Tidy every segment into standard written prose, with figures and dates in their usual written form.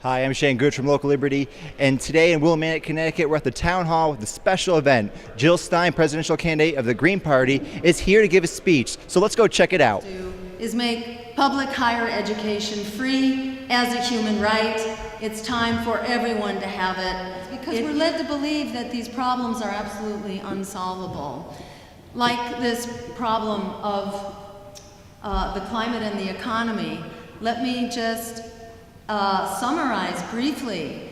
Hi, I'm Shane Good from Local Liberty, and today in Willimantic, Connecticut, we're at the Town Hall with a special event. Jill Stein, presidential candidate of the Green Party, is here to give a speech, so let's go check it out. Is make public higher education free as a human right. It's time for everyone to have it. Because we're led to believe that these problems are absolutely unsolvable. Like this problem of the climate and the economy, let me just summarize briefly.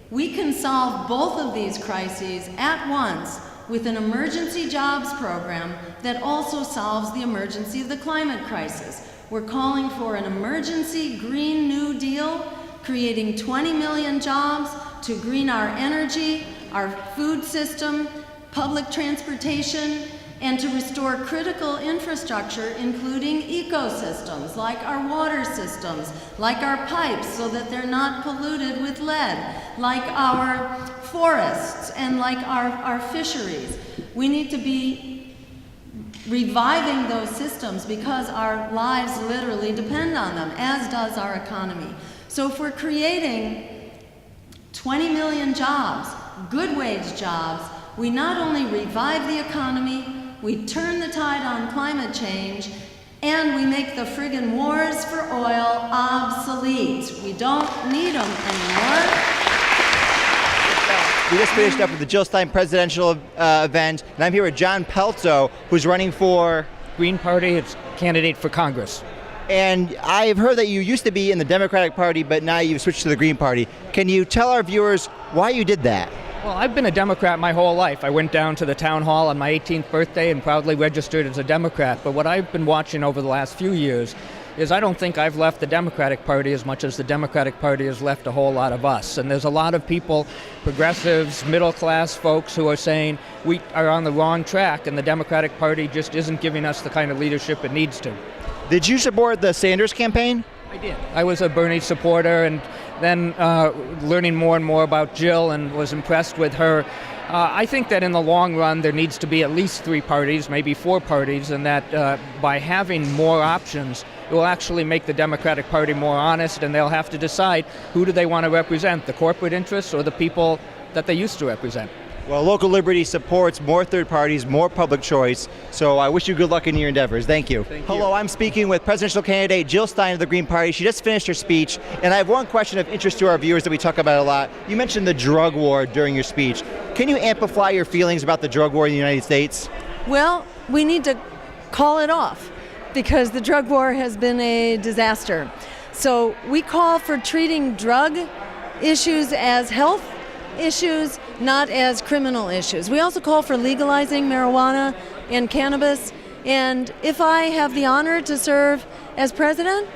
We can solve both of these crises at once with an emergency jobs program that also solves the emergency of the climate crisis. We're calling for an emergency Green New Deal, creating 20 million jobs to green our energy, our food system, public transportation, and to restore critical infrastructure, including ecosystems, like our water systems, like our pipes, so that they're not polluted with lead, like our forests, and like our fisheries. We need to be reviving those systems because our lives literally depend on them, as does our economy. So if we're creating 20 million jobs, good wage jobs, we not only revive the economy, we turn the tide on climate change, and we make the friggin' wars for oil obsolete. We don't need them anymore. We just finished up with the Jill Stein presidential event, and I'm here with John Pelto, who's running for Green Party. It's candidate for Congress. And I've heard that you used to be in the Democratic Party, but now you've switched to the Green Party. Can you tell our viewers why you did that? Well, I've been a Democrat my whole life. I went down to the town hall on my 18th birthday and proudly registered as a Democrat. But what I've been watching over the last few years is I don't think I've left the Democratic Party as much as the Democratic Party has left a whole lot of us. And there's a lot of people, progressives, middle-class folks, who are saying we are on the wrong track and the Democratic Party just isn't giving us the kind of leadership it needs to. Did you support the Sanders campaign? I did. I was a Bernie supporter, and then learning more and more about Jill and was impressed with her. I think that in the long run there needs to be at least 3 parties, maybe 4 parties, and that by having more options it will actually make the Democratic Party more honest, and they'll have to decide who do they want to represent, the corporate interests or the people that they used to represent. Well, Local Liberty supports more third parties, more public choice, so I wish you good luck in your endeavors. Thank you. Hello, I'm speaking with presidential candidate Jill Stein of the Green Party. She just finished her speech, and I have one question of interest to our viewers that we talk about a lot. You mentioned the drug war during your speech. Can you amplify your feelings about the drug war in the United States? Well, we need to call it off because the drug war has been a disaster. So we call for treating drug issues as health issues, not as criminal issues. We also call for legalizing marijuana and cannabis. And if I have the honor to serve as president,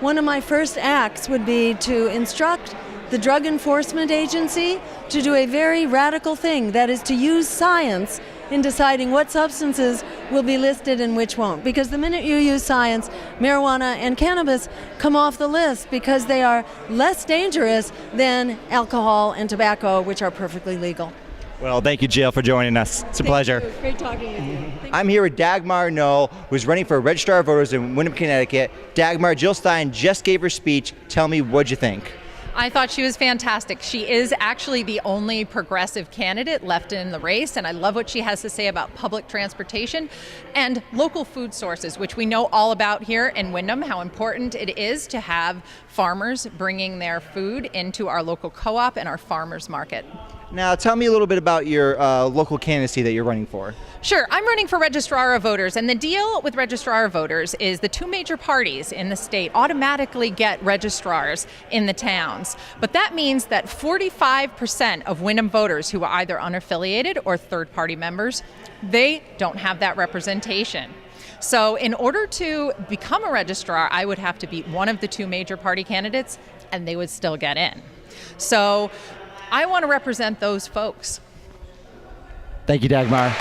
one of my first acts would be to instruct the Drug Enforcement Agency to do a very radical thing, that is to use science in deciding what substances will be listed and which won't. Because the minute you use science, marijuana and cannabis come off the list because they are less dangerous than alcohol and tobacco, which are perfectly legal. Well, thank you, Jill, for joining us. It's a pleasure. Thank you. Great talking with you. I'm here with Dagmar Noll, who's running for Registrar of Voters in Willimantic, Connecticut. Dagmar, Jill Stein just gave her speech. Tell me, what'd you think? I thought she was fantastic. She is actually the only progressive candidate left in the race, and I love what she has to say about public transportation and local food sources, which we know all about here in Windham, how important it is to have farmers bringing their food into our local co-op and our farmers market. Now, tell me a little bit about your local candidacy that you're running for. Sure, I'm running for Registrar of Voters, and the deal with Registrar of Voters is the 2 major parties in the state automatically get registrars in the towns. But that means that 45% of Windham voters who are either unaffiliated or third-party members, they don't have that representation. So in order to become a registrar, I would have to beat one of the 2 major party candidates, and they would still get in. So I want to represent those folks. Thank you, Dagmar.